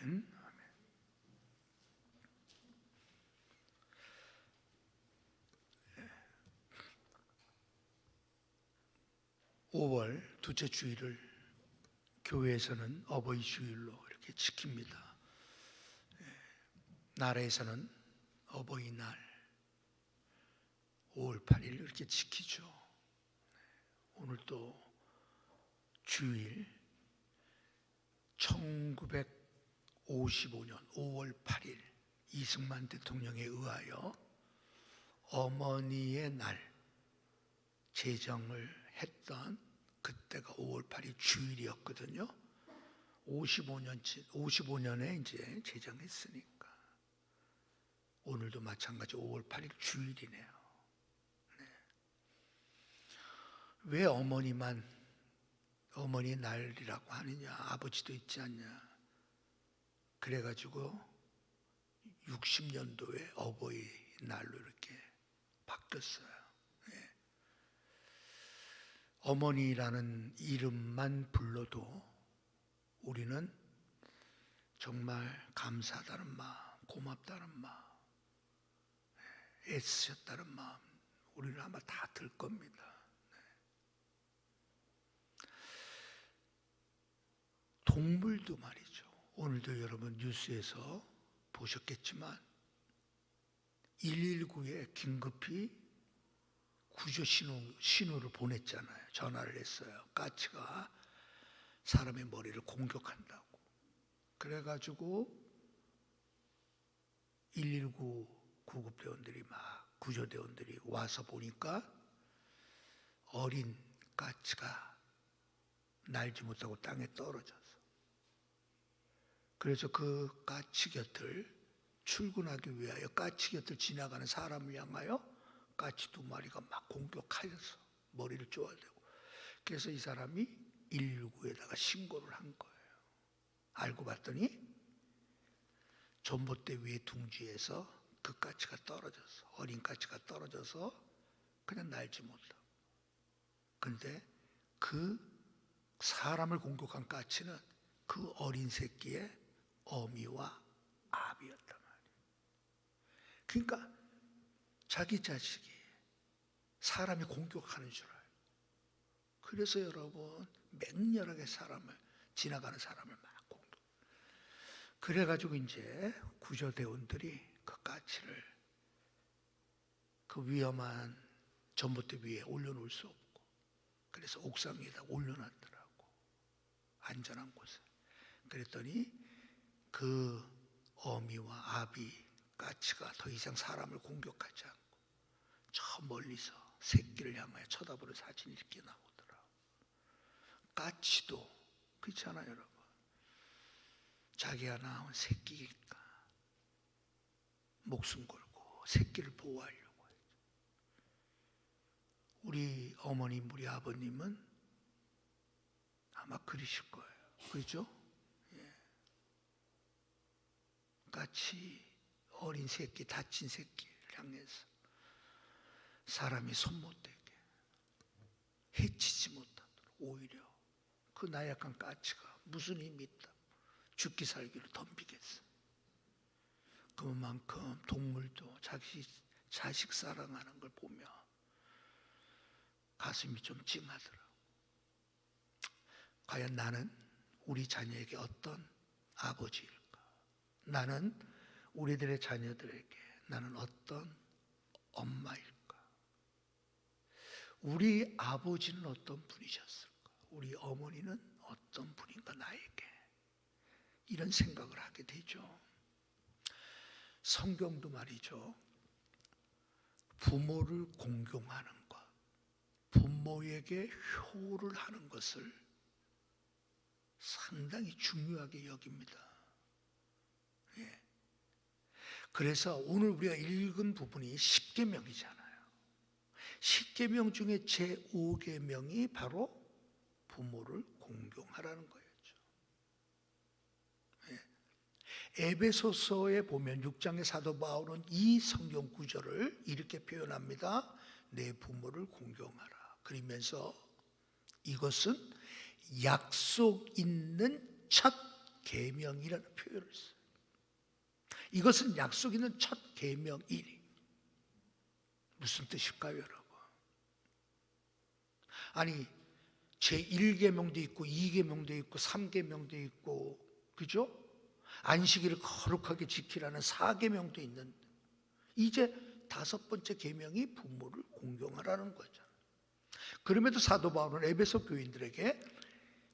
아멘. 5월 둘째 주일을 교회에서는 어버이 주일로 이렇게 지킵니다. 나라에서는 어버이날 5월 8일 이렇게 지키죠. 오늘도 주일 1955년 5월 8일 이승만 대통령에 의하여 어머니의 날 제정을 했던 그때가 5월 8일 주일이었거든요. 55년에 이제 제정했으니까 오늘도 마찬가지 5월 8일 주일이네요. 네. 왜 어머니만 어머니 날이라고 하느냐? 아버지도 있지 않냐? 그래가지고 60년도에 어버이 날로 이렇게 바뀌었어요. 어머니라는 이름만 불러도 우리는 정말 감사하다는 마음, 고맙다는 마음, 애쓰셨다는 마음 우리는 아마 다 들 겁니다. 동물도 말이죠. 오늘도 여러분 뉴스에서 보셨겠지만 119에 긴급히 구조 신호를 보냈잖아요. 전화를 했어요. 까치가 사람의 머리를 공격한다고. 그래가지고 119 구급대원들이 막 구조대원들이 와서 보니까 어린 까치가 날지 못하고 땅에 떨어져서, 그래서 그 까치 곁을 출근하기 위하여 까치 곁을 지나가는 사람을 향하여 까치 2마리가 막 공격하여서 머리를 쪼아대고, 그래서 이 사람이 119에다가 신고를 한 거예요. 알고 봤더니 전봇대 위에 둥지에서 그 까치가 떨어져서, 어린 까치가 떨어져서 그냥 날지 못하고, 그런데 그 사람을 공격한 까치는 그 어린 새끼의 어미와 아비였단 말이에요. 그러니까 자기 자식이 사람이 공격하는 줄 알아요. 그래서 여러분 맹렬하게 지나가는 사람을 막 공격. 그래가지고 이제 구조대원들이 그 까치를 그 위험한 전봇대 위에 올려놓을 수 없고, 그래서 옥상 위에다 올려놨더라고. 안전한 곳에. 그랬더니 그 어미와 아비 까치가 더 이상 사람을 공격하지 않고 저 멀리서 새끼를 향하여 쳐다보는 사진이 이렇게 나오더라고요. 까치도 그렇잖아요, 여러분. 자기가 낳은 새끼니까 목숨 걸고 새끼를 보호하려고 하죠. 우리 어머님, 우리 아버님은 아마 그러실 거예요. 그렇죠? 예. 까치, 어린 새끼, 다친 새끼를 향해서 사람이 손 못 대게 해치지 못하도록 오히려 그 나약한 까치가 무슨 힘이 있다, 죽기 살기를 덤비겠어. 그만큼 동물도 자식 사랑하는 걸 보며 가슴이 좀 찡하더라고. 과연 나는 우리 자녀에게 어떤 아버지일까? 나는 우리들의 자녀들에게 나는 어떤 엄마일까? 우리 아버지는 어떤 분이셨을까? 우리 어머니는 어떤 분인가 나에게? 이런 생각을 하게 되죠. 성경도 말이죠. 부모를 공경하는 것, 부모에게 효를 하는 것을 상당히 중요하게 여깁니다. 예. 그래서 오늘 우리가 읽은 부분이 10계명이잖아요. 10계명 중에 제5계명이 바로 부모를 공경하라는 거였죠. 예. 에베소서에 보면 6장의 사도 바울은 이 성경 구절을 이렇게 표현합니다. 내 부모를 공경하라. 그러면서 이것은 약속 있는 첫 계명이라는 표현을 써요. 이것은 약속 있는 첫 계명이니 무슨 뜻일까요, 여러분? 아니 제1계명도 있고 2계명도 있고 3계명도 있고, 그죠? 안식일을 거룩하게 지키라는 4계명도 있는데 이제 5번째 계명이 부모를 공경하라는 거죠. 그럼에도 사도 바울은 에베소 교인들에게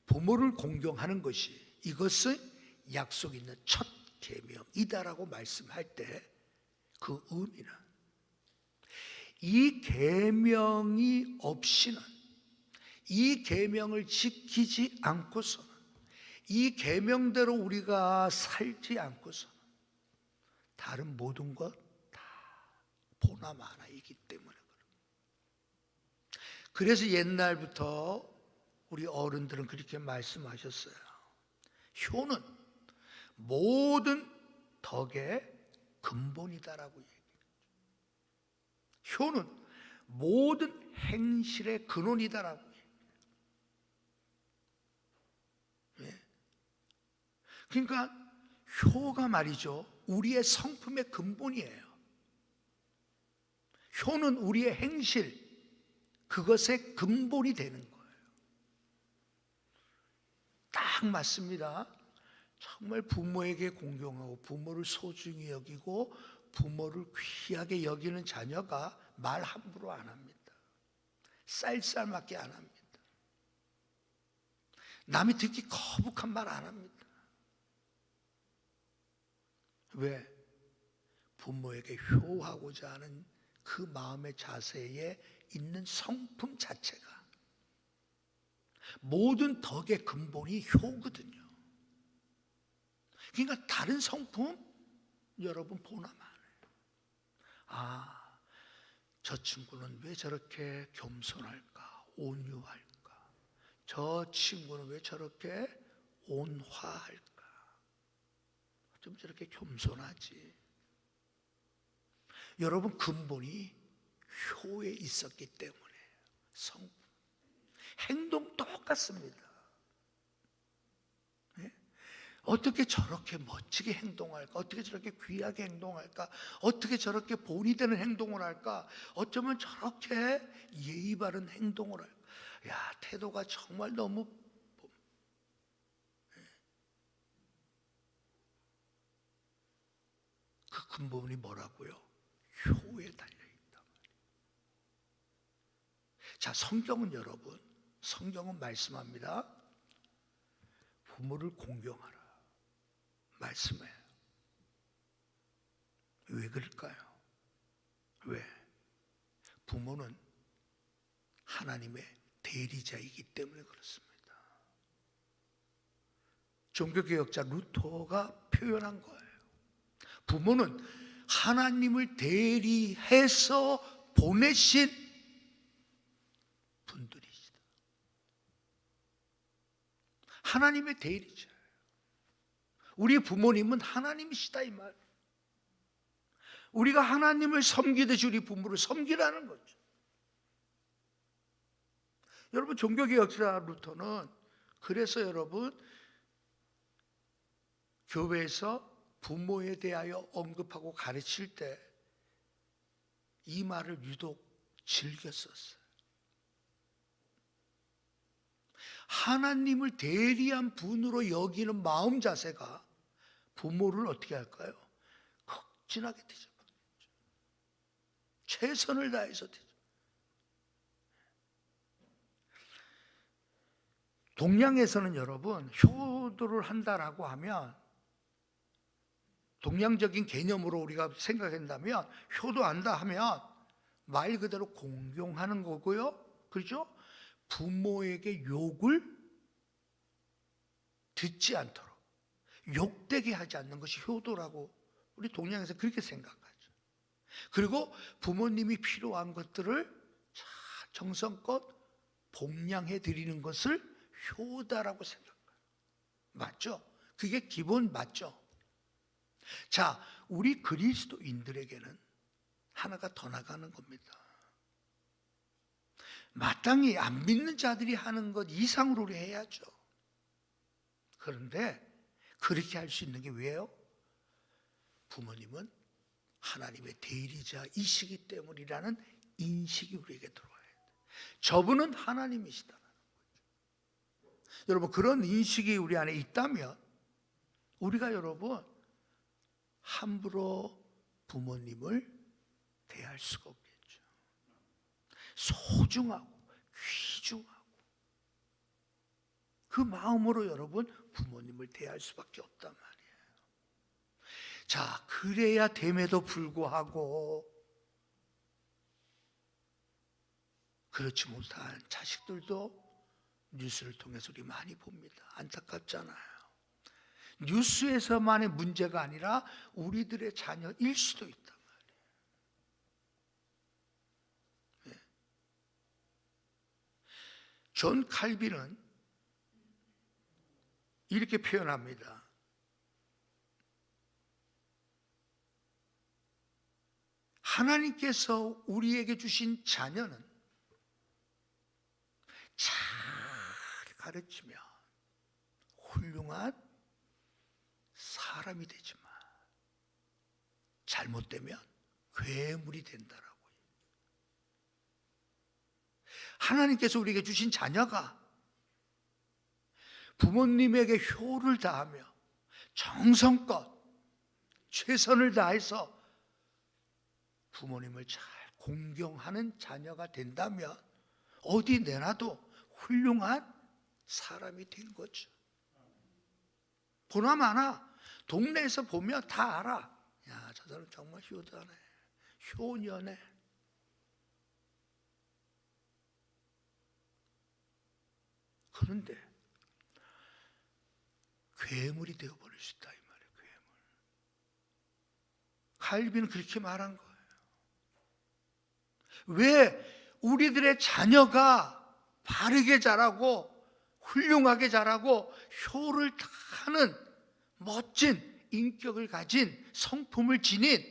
부모를 공경하는 것이 이것은 약속 있는 첫 계명이다라고 말씀할 때 그 의미는 이 계명이 없이는, 이 계명을 지키지 않고서는, 이 계명대로 우리가 살지 않고서는 다른 모든 것 다 보나마나이기 때문에 그렇습니다. 그래서 옛날부터 우리 어른들은 그렇게 말씀하셨어요. 효는 모든 덕의 근본이다라고 얘기해요. 효는 모든 행실의 근원이다라고 얘기해요. 예. 그러니까 효가 말이죠, 우리의 성품의 근본이에요. 효는 우리의 행실, 그것의 근본이 되는 거예요. 딱 맞습니다. 정말 부모에게 공경하고 부모를 소중히 여기고 부모를 귀하게 여기는 자녀가 말 함부로 안 합니다. 쌀쌀맞게 안 합니다. 남이 듣기 거북한 말 안 합니다. 왜? 부모에게 효하고자 하는 그 마음의 자세에 있는 성품 자체가 모든 덕의 근본이 효거든요. 그러니까 다른 성품 여러분 보나마나요. 아, 저 친구는 왜 저렇게 겸손할까, 온유할까? 저 친구는 왜 저렇게 온화할까? 좀 저렇게 겸손하지. 여러분 근본이 효에 있었기 때문에 성품, 행동 똑같습니다. 네? 어떻게 저렇게 멋지게 행동할까? 어떻게 저렇게 귀하게 행동할까? 어떻게 저렇게 본이 되는 행동을 할까? 어쩌면 저렇게 예의 바른 행동을 할까? 야, 태도가 정말 너무, 그 근본이 뭐라고요? 효에 달려있다. 자, 성경은 여러분, 성경은 말씀합니다. 부모를 공경하라 말씀해요. 왜 그럴까요? 왜? 부모는 하나님의 대리자이기 때문에 그렇습니다. 종교개혁자 루터가 표현한 거예요. 부모는 하나님을 대리해서 보내신 분들이시다. 하나님의 대리자. 우리 부모님은 하나님이시다 이 말. 우리가 하나님을 섬기듯이 우리 부모를 섬기라는 거죠. 여러분 종교개혁자 루터는 그래서 여러분 교회에서 부모에 대하여 언급하고 가르칠 때 이 말을 유독 즐겼었어요. 하나님을 대리한 분으로 여기는 마음 자세가 부모를 어떻게 할까요? 극진하게 대접하죠. 최선을 다해서 대접. 동양에서는 여러분 효도를 한다라고 하면, 동양적인 개념으로 우리가 생각한다면 효도한다 하면 말 그대로 공경하는 거고요. 그렇죠? 부모에게 욕을 듣지 않도록, 욕되게 하지 않는 것이 효도라고 우리 동양에서 그렇게 생각하죠. 그리고 부모님이 필요한 것들을 정성껏 봉양해 드리는 것을 효다라고 생각해요. 맞죠? 그게 기본 맞죠? 자, 우리 그리스도인들에게는 하나가 더 나가는 겁니다. 마땅히 안 믿는 자들이 하는 것 이상으로 우리 해야죠. 그런데 그렇게 할 수 있는 게 왜요? 부모님은 하나님의 대리자이시기 때문이라는 인식이 우리에게 들어와야 돼요. 저분은 하나님이시다. 여러분, 그런 인식이 우리 안에 있다면 우리가 여러분 함부로 부모님을 대할 수가 없겠죠. 소중하고 귀중하고 그 마음으로 여러분 부모님을 대할 수밖에 없단 말이에요. 자, 그래야 됨에도 불구하고 그렇지 못한 자식들도 뉴스를 통해서 우리 많이 봅니다. 안타깝잖아요. 뉴스에서만의 문제가 아니라 우리들의 자녀일 수도 있단 말이에요. 네. 존 칼빈은 이렇게 표현합니다. 하나님께서 우리에게 주신 자녀는 잘 가르치면 훌륭한 사람이 되지만 잘못되면 괴물이 된다라고요. 하나님께서 우리에게 주신 자녀가 부모님에게 효를 다하며 정성껏 최선을 다해서 부모님을 잘 공경하는 자녀가 된다면 어디 내놔도 훌륭한 사람이 된 거죠. 보나마나 동네에서 보면 다 알아. 야, 저 사람 정말 효자네, 효녀네. 그런데 괴물이 되어버릴 수 있다 이 말이에요. 괴물. 칼빈은 그렇게 말한 거예요. 왜 우리들의 자녀가 바르게 자라고 훌륭하게 자라고 효를 다하는 멋진 인격을 가진 성품을 지닌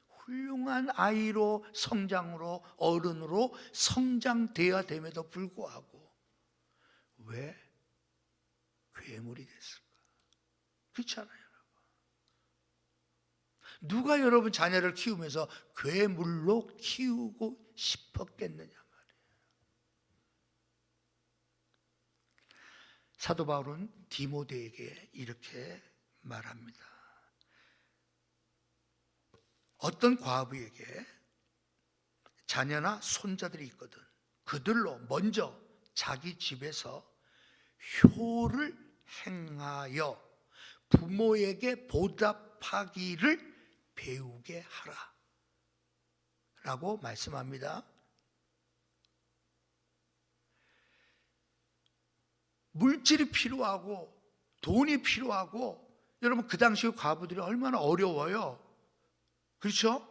훌륭한 아이로 성장으로 어른으로 성장되어야 됨에도 불구하고 왜 괴물이 됐을까? 그렇잖아요, 여러분. 누가 여러분 자녀를 키우면서 괴물로 키우고 싶었겠느냐 말이에요. 사도 바울은 디모데에게 이렇게 말합니다. 어떤 과부에게 자녀나 손자들이 있거든 그들로 먼저 자기 집에서 효를 행하여 부모에게 보답하기를 배우게 하라 라고 말씀합니다. 물질이 필요하고 돈이 필요하고, 여러분 그 당시 과부들이 얼마나 어려워요. 그렇죠?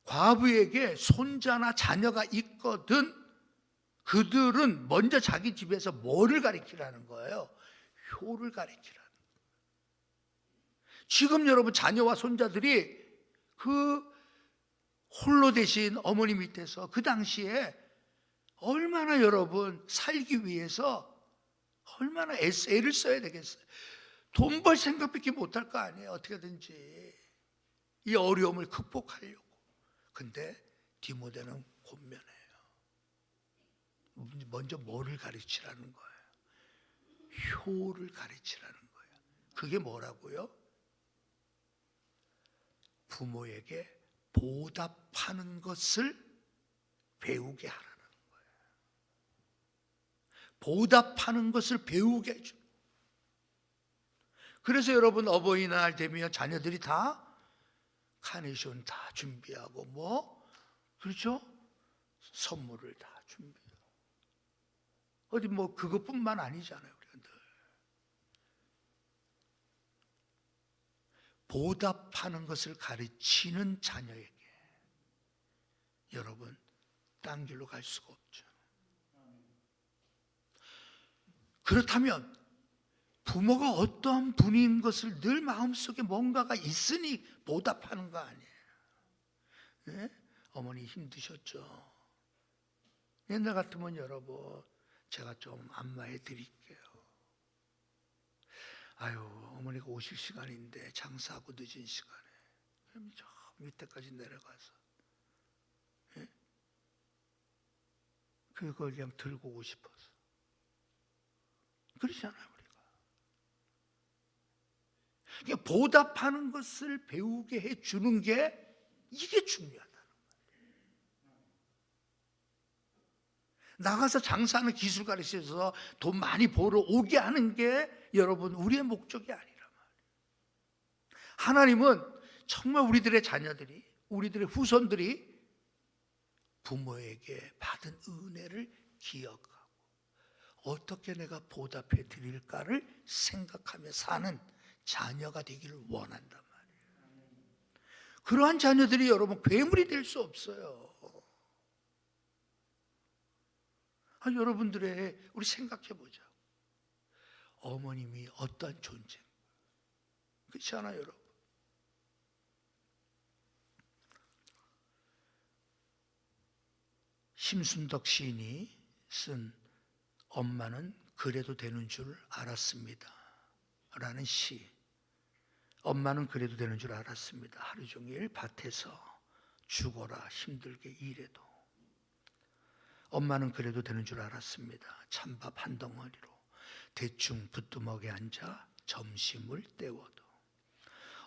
과부에게 손자나 자녀가 있거든 그들은 먼저 자기 집에서 뭐를 가르치라는 거예요? 효를 가르치라는 거예요. 지금 여러분 자녀와 손자들이 그 홀로 되신 어머니 밑에서 그 당시에 얼마나 여러분 살기 위해서 얼마나 애를 써야 되겠어요. 돈 벌 생각밖에 못할 거 아니에요. 어떻게든지 이 어려움을 극복하려고. 근데 디모데는 권면해요. 먼저 뭐를 가르치라는 거예요? 효를 가르치라는 거예요. 그게 뭐라고요? 부모에게 보답하는 것을 배우게 하라는 거예요. 보답하는 것을 배우게 해줘. 그래서 여러분 어버이날 되면 자녀들이 다 카네이션 다 준비하고 그렇죠? 선물을 다 준비하고 어디 그것뿐만 아니잖아요. 우리가 늘 보답하는 것을 가르치는 자녀에게 여러분 딴 길로 갈 수가 없죠. 그렇다면 부모가 어떠한 분인 것을 늘 마음속에 뭔가가 있으니 보답하는 거 아니에요. 네? 어머니 힘드셨죠? 옛날 같으면 여러분 제가 좀 안마해 드릴게요. 아유, 어머니가 오실 시간인데 장사하고 늦은 시간에 저 밑에까지 내려가서 그걸 그냥 들고 오고 싶어서. 그렇잖아요, 우리가. 그러니까 보답하는 것을 배우게 해주는 게 이게 중요하다는 거예요. 나가서 장사하는 기술 가르쳐서 돈 많이 벌어 오게 하는 게 여러분 우리의 목적이 아니란 말이에요. 하나님은 정말 우리들의 자녀들이, 우리들의 후손들이 부모에게 받은 은혜를 기억하고 어떻게 내가 보답해 드릴까를 생각하며 사는 자녀가 되기를 원한단 말이에요. 그러한 자녀들이 여러분 괴물이 될 수 없어요. 여러분들의 우리 생각해 보자. 어머님이 어떠한 존재인가? 그렇지 않아요, 여러분? 심순덕 시인이 쓴 엄마는 그래도 되는 줄 알았습니다 라는 시. 엄마는 그래도 되는 줄 알았습니다. 하루 종일 밭에서 죽어라 힘들게 일해도 엄마는 그래도 되는 줄 알았습니다. 찬밥 한 덩어리로 대충 부뚜먹에 앉아 점심을 때워도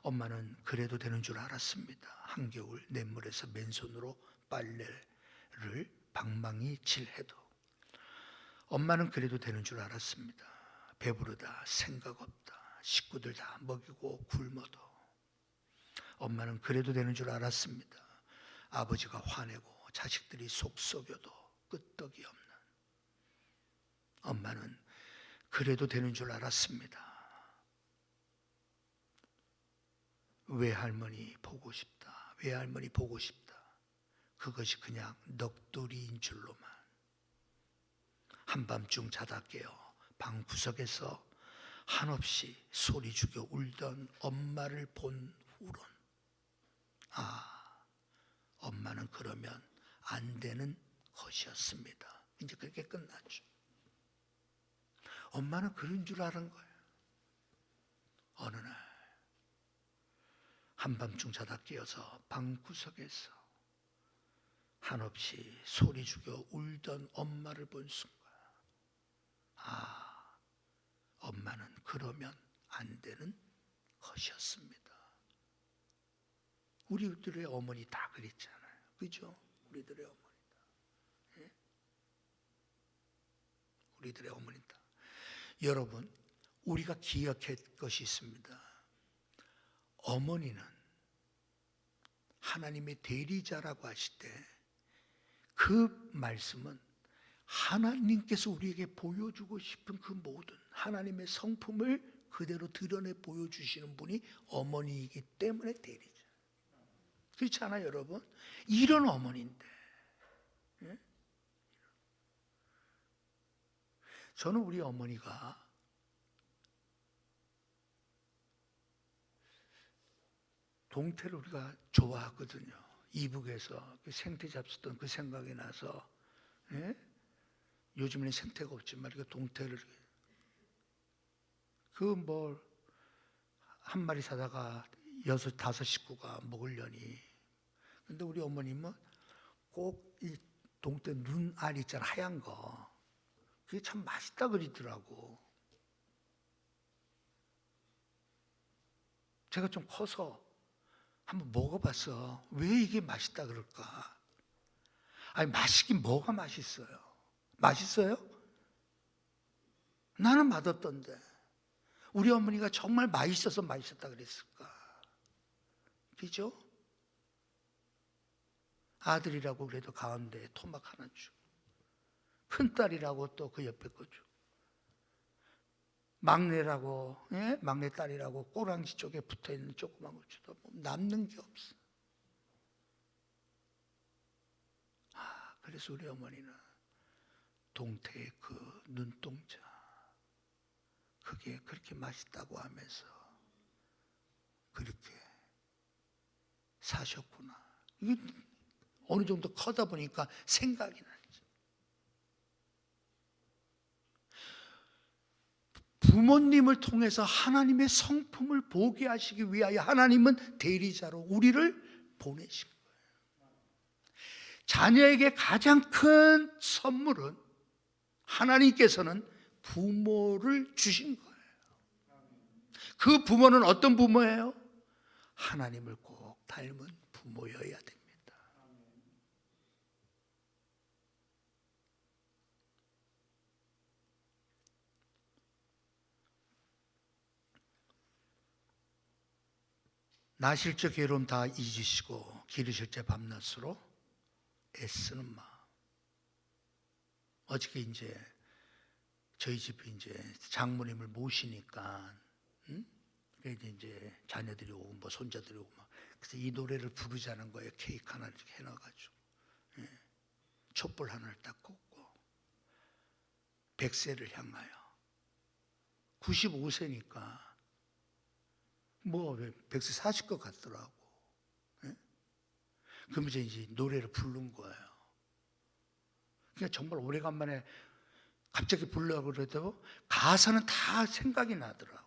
엄마는 그래도 되는 줄 알았습니다. 한겨울 냇물에서 맨손으로 빨래를 방망이 칠해도 엄마는 그래도 되는 줄 알았습니다. 배부르다 생각 없다 식구들 다 먹이고 굶어도 엄마는 그래도 되는 줄 알았습니다. 아버지가 화내고 자식들이 속 썩여도 끄떡이 없는 엄마는 그래도 되는 줄 알았습니다. 외할머니 보고 싶다, 외할머니 보고 싶다. 그것이 그냥 넋두리인 줄로만. 한밤중 자다 깨어 방구석에서 한없이 소리 죽여 울던 엄마를 본 후론 엄마는 그러면 안 되는 것이었습니다. 이제 그렇게 끝났죠. 엄마는 그런 줄 아는 거예요. 어느 날 한밤중 자다 깨어서 방구석에서 한없이 소리 죽여 울던 엄마를 본 순간 엄마는 그러면 안 되는 것이었습니다. 우리들의 어머니 다 그랬잖아요. 그죠? 우리들의 어머니 다. 예? 우리들의 어머니 다. 여러분, 우리가 기억할 것이 있습니다. 어머니는 하나님의 대리자라고 하실 때 그 말씀은 하나님께서 우리에게 보여주고 싶은 그 모든 하나님의 성품을 그대로 드러내 보여주시는 분이 어머니이기 때문에 대리자. 그렇지 않아요, 여러분? 이런 어머니인데. 예? 저는 우리 어머니가 동태를 우리가 좋아하거든요. 이북에서 그 생태 잡수던 그 생각이 나서, 예? 요즘에는 생태가 없지만 그 동태를 한 마리 사다가 5 식구가 먹으려니. 근데 우리 어머님은 꼭 이 동태 눈알 있잖아, 하얀 거. 그게 참 맛있다 그러더라고. 제가 좀 커서 한번 먹어봤어. 왜 이게 맛있다 그럴까? 아니, 맛있긴 뭐가 맛있어요? 맛있어요? 나는 맛없던데. 우리 어머니가 정말 맛있어서 맛있었다 그랬을까? 그죠? 아들이라고 그래도 가운데 토막 하나 주고, 큰딸이라고 또 그 옆에 거 주고, 막내라고, 예? 막내딸이라고 꼬랑지 쪽에 붙어있는 조그만 거 주도 남는 게 없어. 그래서 우리 어머니는 동태의 그 눈동자, 그게 그렇게 맛있다고 하면서 그렇게 사셨구나. 이게 어느 정도 커다 보니까 생각이 나죠. 부모님을 통해서 하나님의 성품을 보게 하시기 위하여 하나님은 대리자로 우리를 보내신 거예요. 자녀에게 가장 큰 선물은 하나님께서는 부모를 주신 거예요. 그 부모는 어떤 부모예요? 하나님을 꼭 닮은 부모여야 됩니다. 나실 적 괴로움 다 잊으시고 기르실 때 밤낮으로 애쓰는 마음. 어저께 이제 저희 집에 이제 장모님을 모시니까, 그래서 이제 자녀들이 오고 뭐 손자들이 오고 막 그래서 이 노래를 부르자는 거예요. 케이크 하나 이렇게 해놔가지고, 촛불 하나를 딱 꽂고 100세를 향하여 95세니까 뭐 100세 사실 것 같더라고. 그러면서 이제 노래를 부른 거예요. 그러니까 정말 오래간만에 갑자기 부르려고 그래도 가사는 다 생각이 나더라고.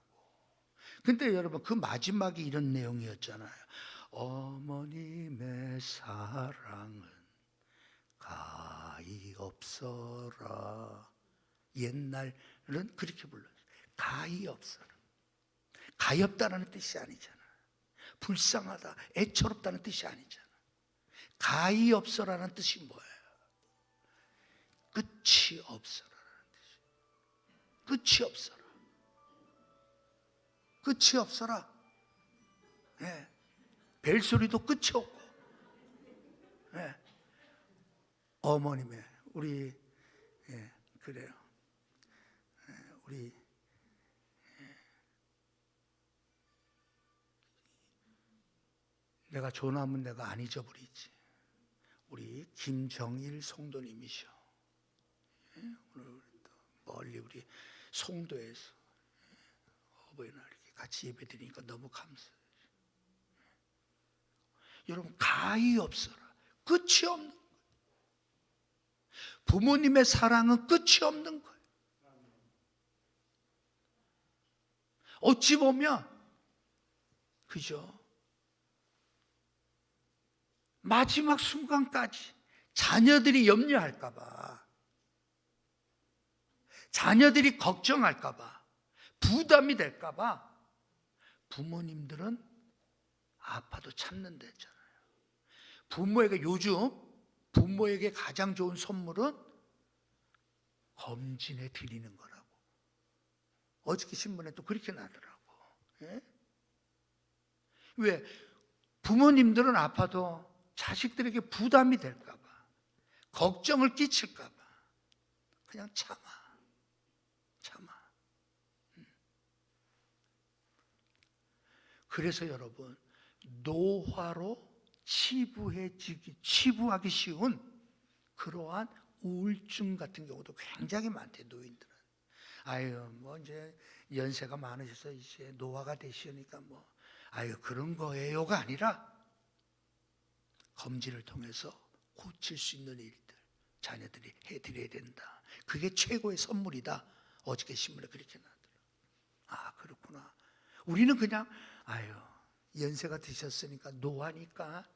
근데 여러분 그 마지막이 이런 내용이었잖아요. 어머님의 사랑은 가히 없어라. 옛날은 그렇게 불렀어요. 가히 없어라. 가히 없다는 뜻이 아니잖아. 불쌍하다, 애처롭다는 뜻이 아니잖아. 가히 없어라는 뜻이 뭐예요? 끝이 없어라는 뜻이에요. 끝이 없어라. 끝이 없어라. 예. 벨소리도 끝이 없고. 예. 어머님의 우리 그래요. 우리 내가 전화하면 내가 안 잊어버리지. 우리 김정일 성도님이셔. 오늘 멀리 우리 송도에서 어버이날 이렇게 같이 예배드리니까 너무 감사해요. 여러분 가히 없어라. 끝이 없는 거예요. 부모님의 사랑은 끝이 없는 거예요. 어찌 보면 그죠? 마지막 순간까지 자녀들이 염려할까 봐, 자녀들이 걱정할까 봐, 부담이 될까 봐 부모님들은 아파도 참는다잖아요. 요즘 부모에게 가장 좋은 선물은 검진해 드리는 거라고. 어저께 신문에 또 그렇게 나더라고. 예? 왜? 부모님들은 아파도 자식들에게 부담이 될까 봐, 걱정을 끼칠까 봐 그냥 참아. 그래서 여러분 노화로 치부하기 쉬운 그러한 우울증 같은 경우도 굉장히 많대요. 노인들은 아유 뭐 이제 연세가 많으셔서 이제 노화가 되시니까 뭐 아유 그런 거예요가 아니라 검진을 통해서 고칠 수 있는 일들 자녀들이 해드려야 된다. 그게 최고의 선물이다. 어저께 신문에 그렇게 나더라고요. 아 그렇구나. 우리는 그냥 아유 연세가 드셨으니까 노화니까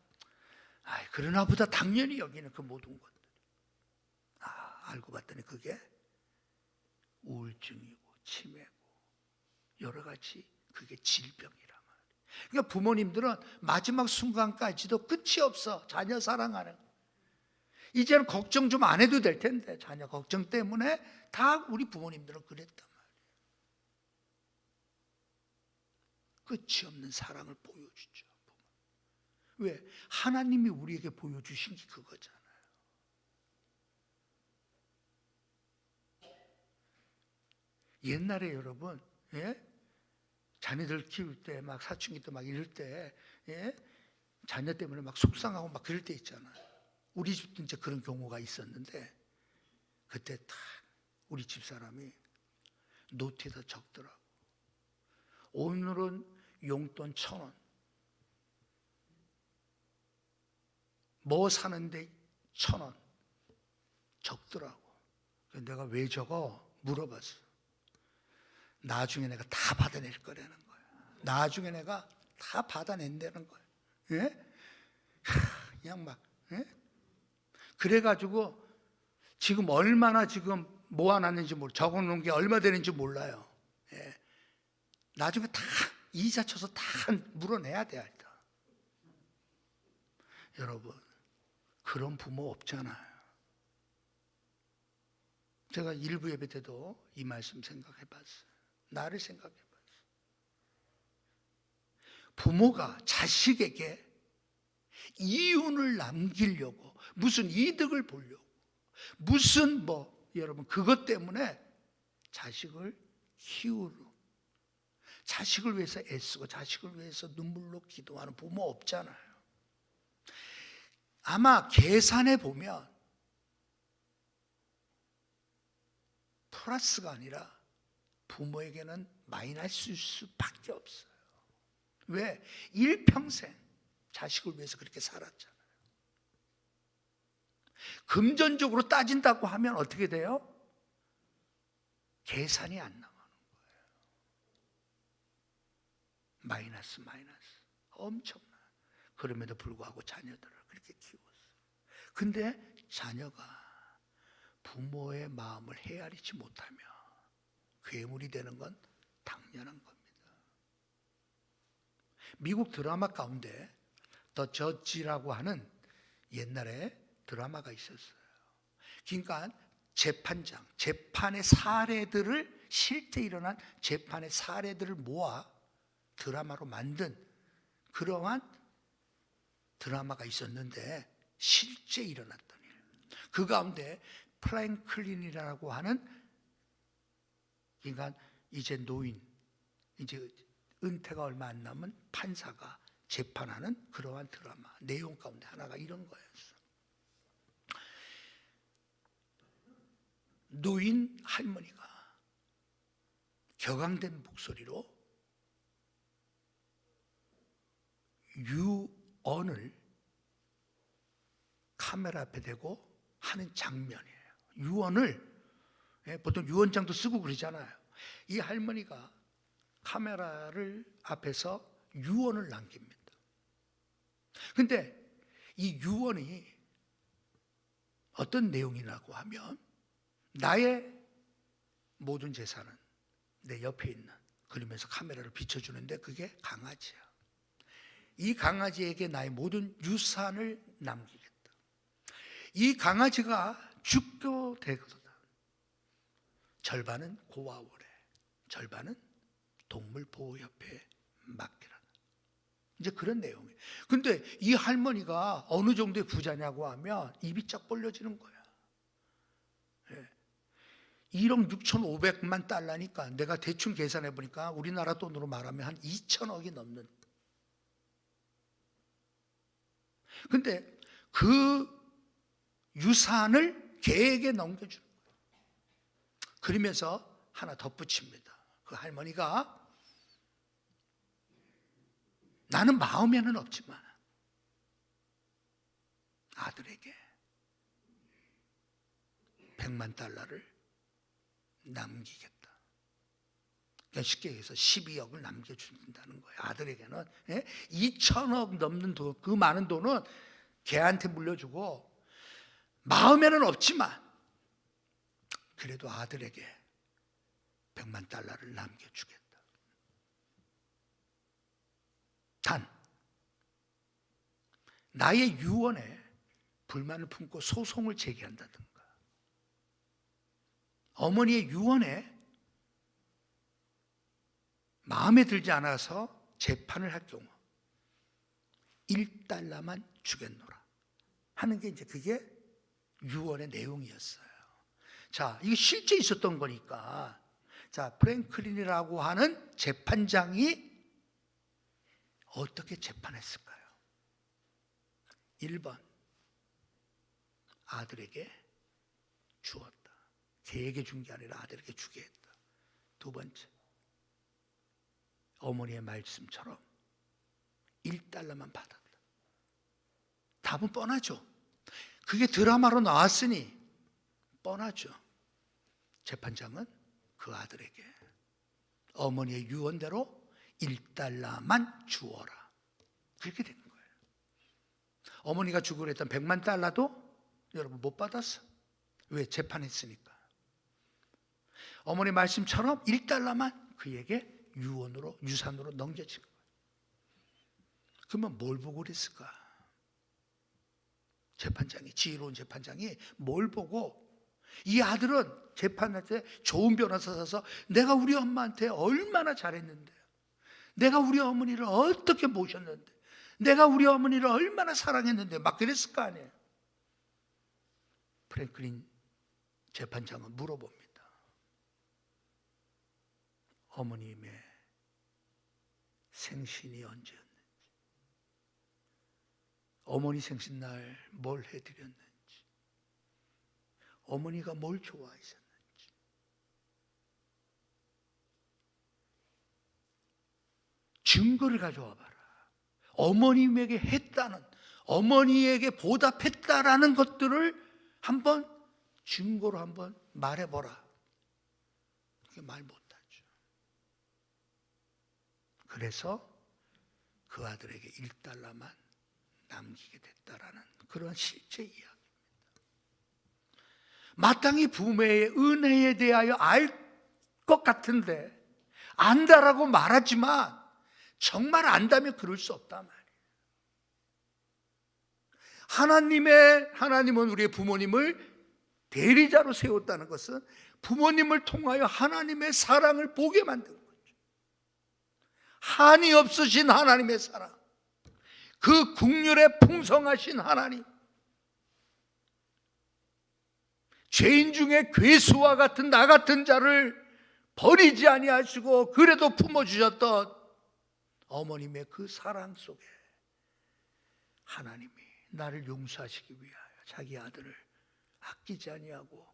그러나 보다 당연히 여기는 그 모든 것들. 알고 봤더니 그게 우울증이고 치매고 여러 가지 그게 질병이란 말이에요. 그러니까 부모님들은 마지막 순간까지도 끝이 없어. 자녀 사랑하는. 이제는 걱정 좀 안 해도 될 텐데 자녀 걱정 때문에 다 우리 부모님들은 그랬단 말이에요. 끝이 없는 사랑을 보여주죠. 왜? 하나님이 우리에게 보여주신 게 그거잖아요. 옛날에 여러분 자녀들 키울 때 막 사춘기 때 막 이럴 때 자녀 때문에 막 속상하고 막 그럴 때 있잖아요. 우리 집도 이제 그런 경우가 있었는데 그때 딱 우리 집사람이 노트에다 적더라고. 오늘은 용돈 1,000원, 뭐 사는데 1,000원 적더라고. 내가 왜 적어? 물어봤어. 나중에 내가 다 받아낼 거라는 거예요. 나중에 내가 다 받아낸다는 거예요. 예? 그냥 막, 예? 그래가지고 지금 얼마나 지금 모아놨는지 적어놓은 게 얼마 되는지 몰라요. 예. 나중에 다 이자 쳐서 다 물어내야 돼요. 여러분, 그런 부모 없잖아요. 제가 일부 예배 때도 이 말씀 생각해 봤어요. 나를 생각해 봤어요. 부모가 자식에게 이윤을 남기려고, 무슨 이득을 보려고, 무슨 여러분 그것 때문에 자식을 키우고 자식을 위해서 애쓰고 자식을 위해서 눈물로 기도하는 부모 없잖아요. 아마 계산해 보면 플러스가 아니라 부모에게는 마이너스일 수밖에 없어요. 왜? 일평생 자식을 위해서 그렇게 살았잖아요. 금전적으로 따진다고 하면 어떻게 돼요? 계산이 안 나가는 거예요. 마이너스 엄청나. 그럼에도 불구하고 자녀들을 그렇게 키웠어요. 근데 자녀가 부모의 마음을 헤아리지 못하며 괴물이 되는 건 당연한 겁니다. 미국 드라마 가운데 더 저지라고 하는 옛날에 드라마가 있었어요. 그러니까 재판장, 재판의 사례들을, 실제 일어난 재판의 사례들을 모아 드라마로 만든 그러한 드라마가 있었는데, 실제 일어났던 일. 그 가운데 프랭클린이라고 하는, 그러니까 이제 노인, 이제 은퇴가 얼마 안 남은 판사가 재판하는 그러한 드라마 내용 가운데 하나가 이런 거였어. 노인 할머니가 격앙된 목소리로 유언을 카메라 앞에 대고 하는 장면이에요. 유언을, 보통 유언장도 쓰고 그러잖아요. 이 할머니가 카메라를 앞에서 유언을 남깁니다. 근데 이 유언이 어떤 내용이라고 하면, 나의 모든 재산은 내 옆에 있는, 그러면서 카메라를 비춰주는데 그게 강아지야. 이 강아지에게 나의 모든 유산을 남기겠다. 이 강아지가 죽도 되거든. 절반은 고아원에, 절반은 동물보호협회에 맡기라. 이제 그런 내용이에요. 근데 이 할머니가 어느 정도의 부자냐고 하면 입이 쫙 벌려지는 거야. 1억 6,500만 달러니까 내가 대충 계산해 보니까 우리나라 돈으로 말하면 한 2천억이 넘는. 근데 그 유산을 걔에게 넘겨주는 거예요. 그러면서 하나 덧붙입니다. 그 할머니가, 나는 마음에는 없지만 아들에게 100만 달러를 남기겠다. 그러니까 쉽게 얘기해서 12억을 남겨준다는 거예요. 아들에게는 2천억 넘는 돈, 그 많은 돈은 걔한테 물려주고, 마음에는 없지만 그래도 아들에게 100만 달러를 남겨주겠다. 단 나의 유언에 불만을 품고 소송을 제기한다든가, 어머니의 유언에 마음에 들지 않아서 재판을 할 경우 1달러만 주겠노라 하는 게 이제 그게 유언의 내용이었어요. 자, 이게 실제 있었던 거니까, 자, 프랭클린이라고 하는 재판장이 어떻게 재판했을까요? 1번, 아들에게 주었다. 걔에게 준 게 아니라 아들에게 주게 했다. 2번째, 어머니의 말씀처럼 1달러만 받았다. 답은 뻔하죠. 그게 드라마로 나왔으니 뻔하죠. 재판장은 그 아들에게 어머니의 유언대로 1달러만 주어라. 그렇게 된 거예요. 어머니가 주기로 했던 100만 달러도 여러분 못 받았어. 왜? 재판했으니까. 어머니 말씀처럼 1달러만 그에게 유언으로, 유산으로 넘겨진 거예요. 그러면 뭘 보고 그랬을까? 재판장이, 지혜로운 재판장이 뭘 보고, 이 아들은 재판할 때 좋은 변호사 사서 내가 우리 엄마한테 얼마나 잘했는데, 내가 우리 어머니를 어떻게 모셨는데, 내가 우리 어머니를 얼마나 사랑했는데 막 그랬을 거 아니에요. 프랭클린 재판장은 물어봅니다. 어머님의 생신이 언제였는지, 어머니 생신날 뭘 해드렸는지, 어머니가 뭘 좋아하셨는지. 증거를 가져와 봐라. 어머님에게 했다는, 어머니에게 보답했다라는 것들을 한번 증거로 한번 말해보라. 그게 말 못하죠. 그래서 그 아들에게 1달러만 남기게 됐다라는 그런 실제 이야기입니다. 마땅히 부모의 은혜에 대하여 알 것 같은데 안다라고 말하지만 정말 안다면 그럴 수 없단 말이에요. 하나님은 우리의 부모님을 대리자로 세웠다는 것은 부모님을 통하여 하나님의 사랑을 보게 만든 거죠. 한이 없으신 하나님의 사랑, 그 국률에 풍성하신 하나님, 죄인 중에 괴수와 같은 나 같은 자를 버리지 아니하시고 그래도 품어주셨던 어머님의 그 사랑 속에 하나님이 나를 용서하시기 위하여 자기 아들을 아끼지 아니하고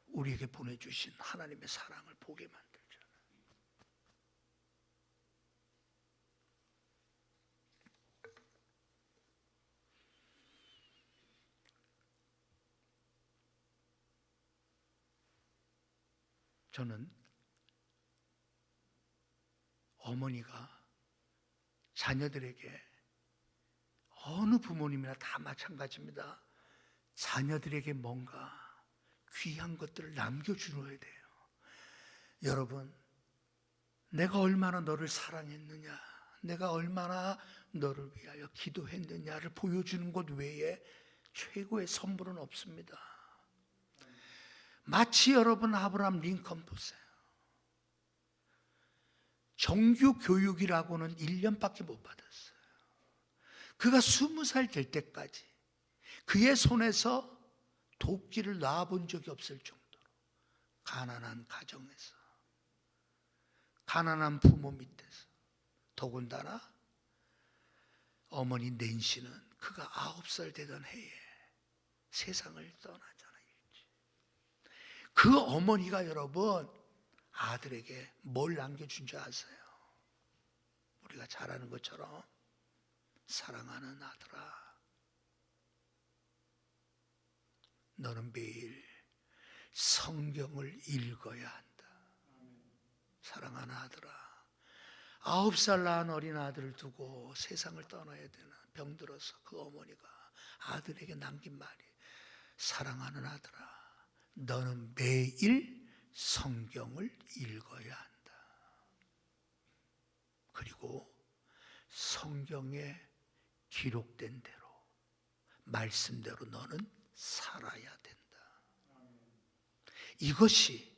우리에게 보내주신 하나님의 사랑을 보게 만들잖아요. 저는 어머니가 자녀들에게, 어느 부모님이나 다 마찬가지입니다, 자녀들에게 뭔가 귀한 것들을 남겨주어야 돼요. 여러분, 내가 얼마나 너를 사랑했느냐, 내가 얼마나 너를 위하여 기도했느냐를 보여주는 것 외에 최고의 선물은 없습니다. 마치 여러분 아브라함 링컨 보세요. 정규 교육이라고는 1년밖에 못 받았어요. 그가 20살 될 때까지 그의 손에서 도끼를 놔본 적이 없을 정도로 가난한 가정에서, 가난한 부모 밑에서, 더군다나 어머니 낸시는 그가 9살 되던 해에 세상을 떠나잖아요. 그 어머니가 여러분 아들에게 뭘 남겨준 줄 아세요? 우리가 잘 아는 것처럼, 사랑하는 아들아, 너는 매일 성경을 읽어야 한다. 사랑하는 아들아, 9살 낳은 어린 아들을 두고 세상을 떠나야 되는 병들어서 그 어머니가 아들에게 남긴 말이, 사랑하는 아들아, 너는 매일 성경을 읽어야 한다. 그리고 성경에 기록된 대로, 말씀대로 너는 살아야 된다. 이것이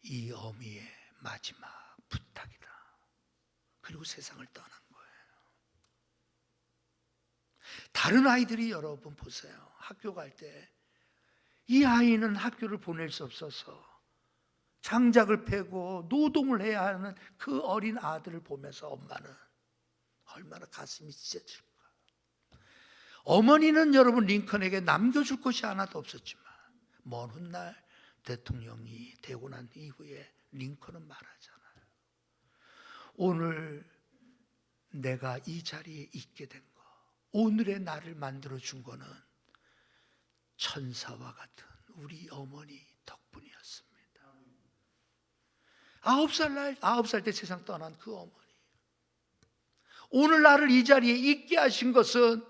이 어미의 마지막 부탁이다. 그리고 세상을 떠난 거예요. 다른 아이들이 여러분 보세요. 학교 갈 때 이 아이는 학교를 보낼 수 없어서 장작을 패고 노동을 해야 하는 그 어린 아들을 보면서 엄마는 얼마나 가슴이 찢어질까. 어머니는 여러분 링컨에게 남겨줄 것이 하나도 없었지만 먼 훗날 대통령이 되고 난 이후에 링컨은 말하잖아요. 오늘 내가 이 자리에 있게 된 거, 오늘의 나를 만들어준 거는 천사와 같은 우리 어머니 덕분이었습니다. 아홉 살 때 세상 떠난 그 어머니. 오늘 나를 이 자리에 있게 하신 것은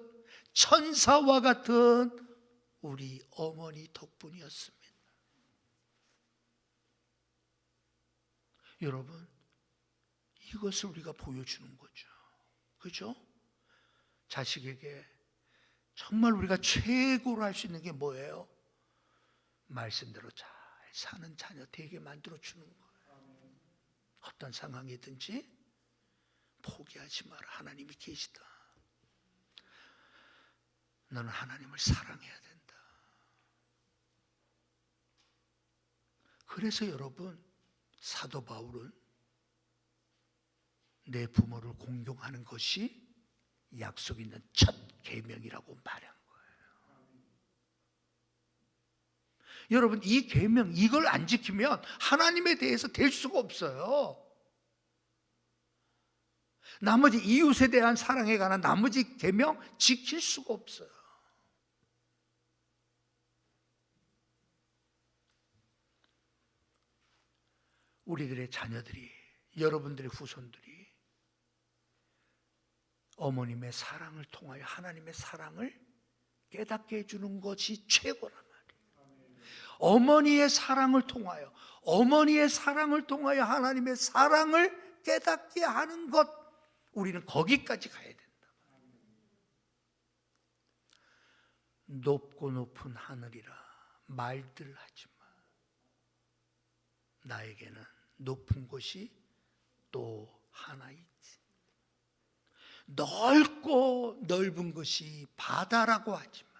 천사와 같은 우리 어머니 덕분이었습니다. 여러분, 이것을 우리가 보여주는 거죠. 그죠? 자식에게 정말 우리가 최고로 할 수 있는 게 뭐예요? 말씀대로 잘 사는 자녀 되게 만들어 주는 거예요. 어떤 상황이든지 포기하지 마라. 하나님이 계시다. 너는 하나님을 사랑해야 된다. 그래서 여러분, 사도 바울은 내 부모를 공경하는 것이 약속 있는 첫 계명이라고 말한 거예요. 여러분, 이 계명, 이걸 안 지키면 하나님에 대해서 될 수가 없어요. 나머지 이웃에 대한 사랑에 관한 나머지 계명 지킬 수가 없어요. 우리들의 자녀들이, 여러분들의 후손들이 어머님의 사랑을 통하여 하나님의 사랑을 깨닫게 해주는 것이 최고란 말이에요. 어머니의 사랑을 통하여, 어머니의 사랑을 통하여 하나님의 사랑을 깨닫게 하는 것, 우리는 거기까지 가야 된다. 높고 높은 하늘이라 말들 하지만 나에게는 높은 곳이 또 하나 있지. 넓고 넓은 것이 바다라고 하지만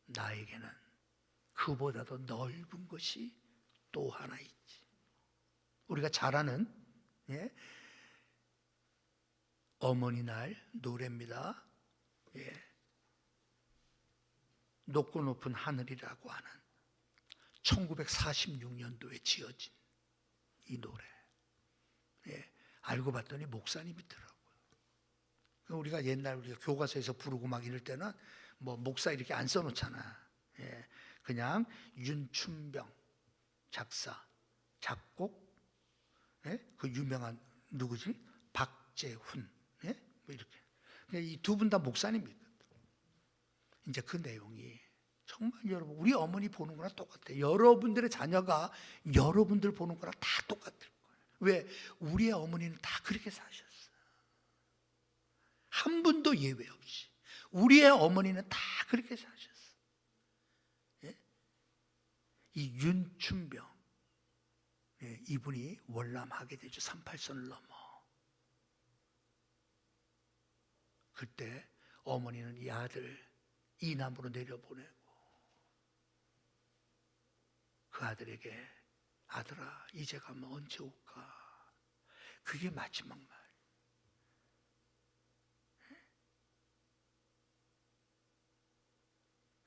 나에게는 그보다도 넓은 것이 또 하나 있지. 우리가 잘 아는 어머니 날 노래입니다. 높고 높은 하늘이라고 하는 1946년도에 지어진 이 노래. 알고 봤더니 목사님이더라고요. 우리가 옛날 우리가 교과서에서 부르고 막 이럴 때는 뭐 목사 이렇게 안 써놓잖아. 그냥 윤춘병 작사, 작곡, 그 유명한 누구지? 박재훈, 뭐 이렇게. 이 두 분 다 목사님이거든. 이제 그 내용이 정말 여러분, 우리 어머니 보는 거랑 똑같아요. 여러분들의 자녀가 여러분들 보는 거랑 다 똑같을 거예요. 왜? 우리의 어머니는 다 그렇게 사셨어요. 한 분도 예외 없이. 우리의 어머니는 다 그렇게 사셨어요. 이 윤춘병, 이분이 월남하게 되죠. 38선을 넘어. 그때 어머니는 이 아들 이남으로 내려보내고 그 아들에게 아들아 이제 가면 언제 올까? 그게 마지막 말.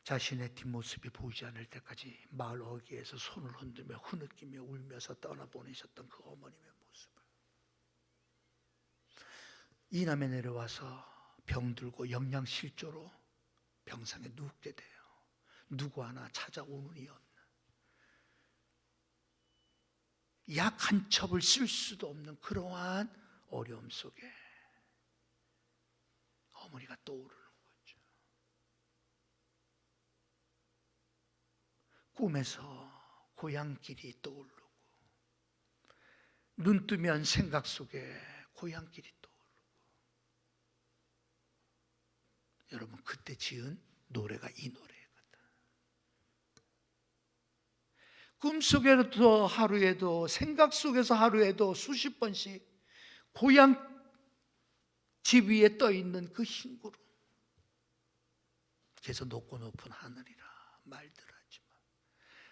자신의 뒷모습이 보이지 않을 때까지 마을 어귀에서 손을 흔들며 흐느끼며 울면서 떠나보내셨던 그 어머님의 모습을 이남에 내려와서 병들고 영양실조로 병상에 눕게 돼요. 누구 하나 찾아오는 이 없는, 약 한 첩을 쓸 수도 없는 그러한 어려움 속에 어머니가 떠오르는 거죠. 꿈에서 고향길이 떠오르고 눈 뜨면 생각 속에 고향길이 떠오르고. 여러분, 그때 지은 노래가 이 노래거든. 꿈속에도 하루에도, 생각 속에서 하루에도 수십 번씩 고향 집 위에 떠 있는 그 흰 구름. 그래서 높고 높은 하늘이라 말들 하지만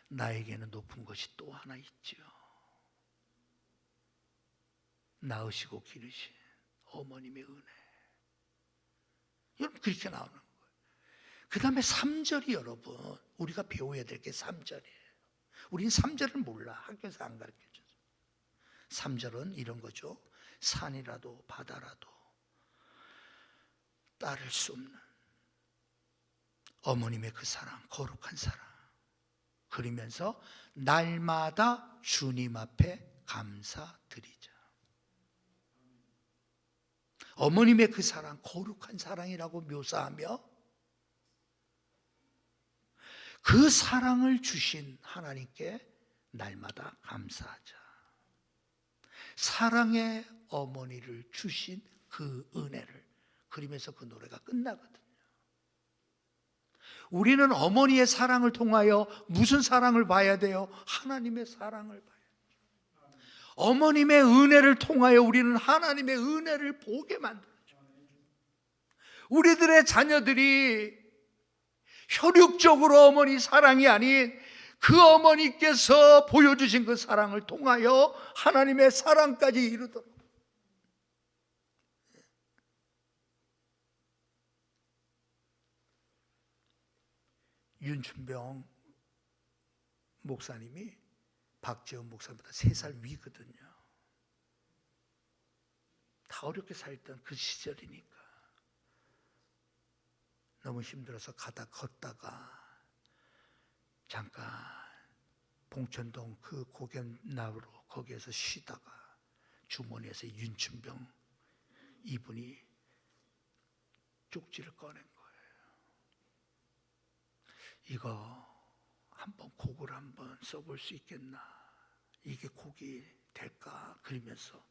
나에게는 높은 것이 또 하나 있지요. 낳으시고 기르신 어머님의 은혜. 여러분, 그렇게 나오는 거예요. 그 다음에 3절이 여러분, 우리가 배워야 될 게 3절이에요. 우린 3절을 몰라. 학교에서 안 가르쳐줘서. 3절은 이런 거죠. 산이라도 바다라도 따를 수 없는 어머님의 그 사랑, 거룩한 사랑. 그러면서 날마다 주님 앞에 감사드리자. 어머님의 그 사랑, 거룩한 사랑이라고 묘사하며 그 사랑을 주신 하나님께 날마다 감사하자. 사랑의 어머니를 주신 그 은혜를 그리면서 그 노래가 끝나거든요. 우리는 어머니의 사랑을 통하여 무슨 사랑을 봐야 돼요? 하나님의 사랑을 봐야 돼요. 어머님의 은혜를 통하여 우리는 하나님의 은혜를 보게 만들어줘. 우리들의 자녀들이 혈육적으로 어머니 사랑이 아닌 그 어머니께서 보여주신 그 사랑을 통하여 하나님의 사랑까지 이루도록. 윤춘병 목사님이 박재원 목사님보다 3살 위거든요. 다 어렵게 살던 그 시절이니까 너무 힘들어서 걷다가 잠깐 봉천동 그 고갯나루로 거기에서 쉬다가 주머니에서 윤춘병 이분이 쪽지를 꺼낸 거예요. 이거 한번 곡을 한번 써볼 수 있겠나? 이게 곡이 될까? 그러면서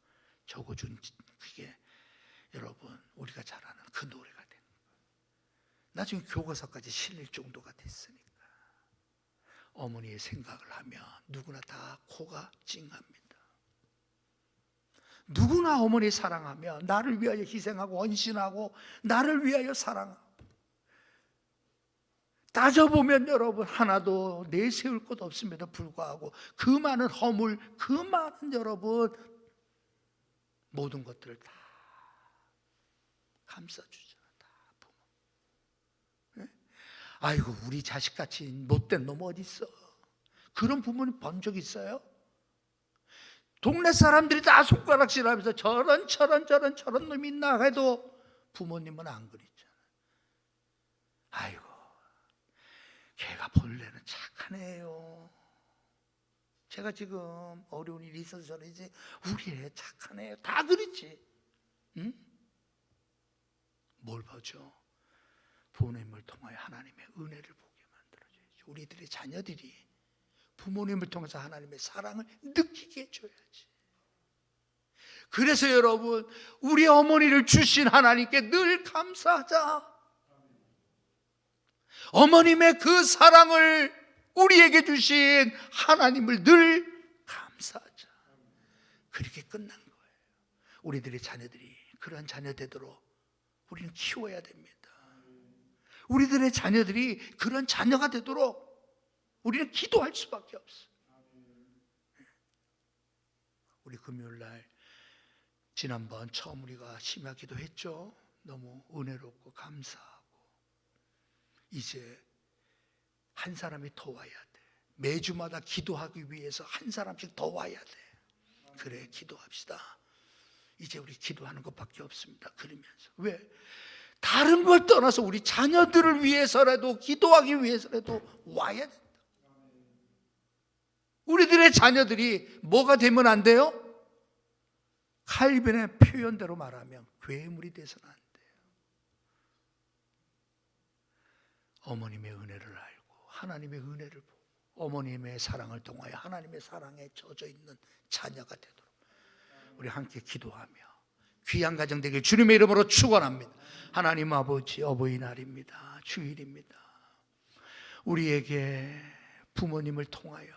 적어준 그게 여러분 우리가 잘 아는 그 노래가 된 거예요. 나중에 교과서까지 실릴 정도가 됐으니까 어머니의 생각을 하면 누구나 다 코가 찡합니다. 누구나 어머니 사랑하며 나를 위하여 희생하고 헌신하고 나를 위하여 사랑하고 따져보면 여러분 하나도 내세울 것 없음에도 불구하고 그 많은 허물, 그 많은 여러분 모든 것들을 다 감싸주잖아. 다 부모. 네? 아이고 우리 자식같이 못된 놈 어디 있어? 그런 부모님 본 적 있어요? 동네 사람들이 다 손가락질하면서 저런 놈이 있나 해도 부모님은 안 그랬잖아. 아이고 걔가 본래는 착한 애예요. 제가 지금 어려운 일이 있어서 저러지 우리 애 착한 애예요. 다 그랬지. 응? 뭘 보죠? 부모님을 통하여 하나님의 은혜를 보게 만들어줘야지. 우리들의 자녀들이 부모님을 통해서 하나님의 사랑을 느끼게 해줘야지. 그래서 여러분 우리 어머니를 주신 하나님께 늘 감사하자. 어머님의 그 사랑을 우리에게 주신 하나님을 늘 감사하자. 그렇게 끝난 거예요. 우리들의 자녀들이 그런 자녀 되도록 우리는 키워야 됩니다. 우리들의 자녀들이 그런 자녀가 되도록 우리는 기도할 수밖에 없어요. 우리 금요일날 지난번 처음 우리가 심야 기도했죠. 너무 은혜롭고 감사하고 이제 한 사람이 더 와야 돼. 매주마다 기도하기 위해서 한 사람씩 더 와야 돼. 그래 기도합시다. 이제 우리 기도하는 것밖에 없습니다. 그러면서 왜? 다른 걸 떠나서 우리 자녀들을 위해서라도 기도하기 위해서라도 와야 된다. 우리들의 자녀들이 뭐가 되면 안 돼요? 칼빈의 표현대로 말하면 괴물이 돼서는 안 돼요. 어머님의 은혜를 알고 하나님의 은혜를 보고 어머님의 사랑을 통하여 하나님의 사랑에 젖어 있는 자녀가 되도록 우리 함께 기도하며 귀한 가정 되길 주님의 이름으로 축원합니다. 하나님 아버지 어버이날입니다. 주일입니다. 우리에게 부모님을 통하여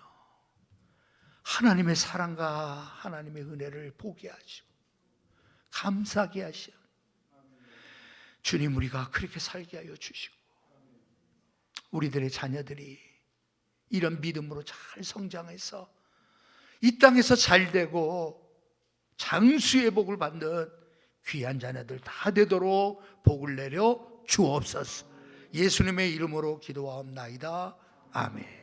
하나님의 사랑과 하나님의 은혜를 보게 하시고 감사하게 하시오. 주님 우리가 그렇게 살게 하여 주시고 우리들의 자녀들이 이런 믿음으로 잘 성장해서 이 땅에서 잘 되고 장수의 복을 받는 귀한 자녀들 다 되도록 복을 내려 주옵소서. 예수님의 이름으로 기도하옵나이다. 아멘.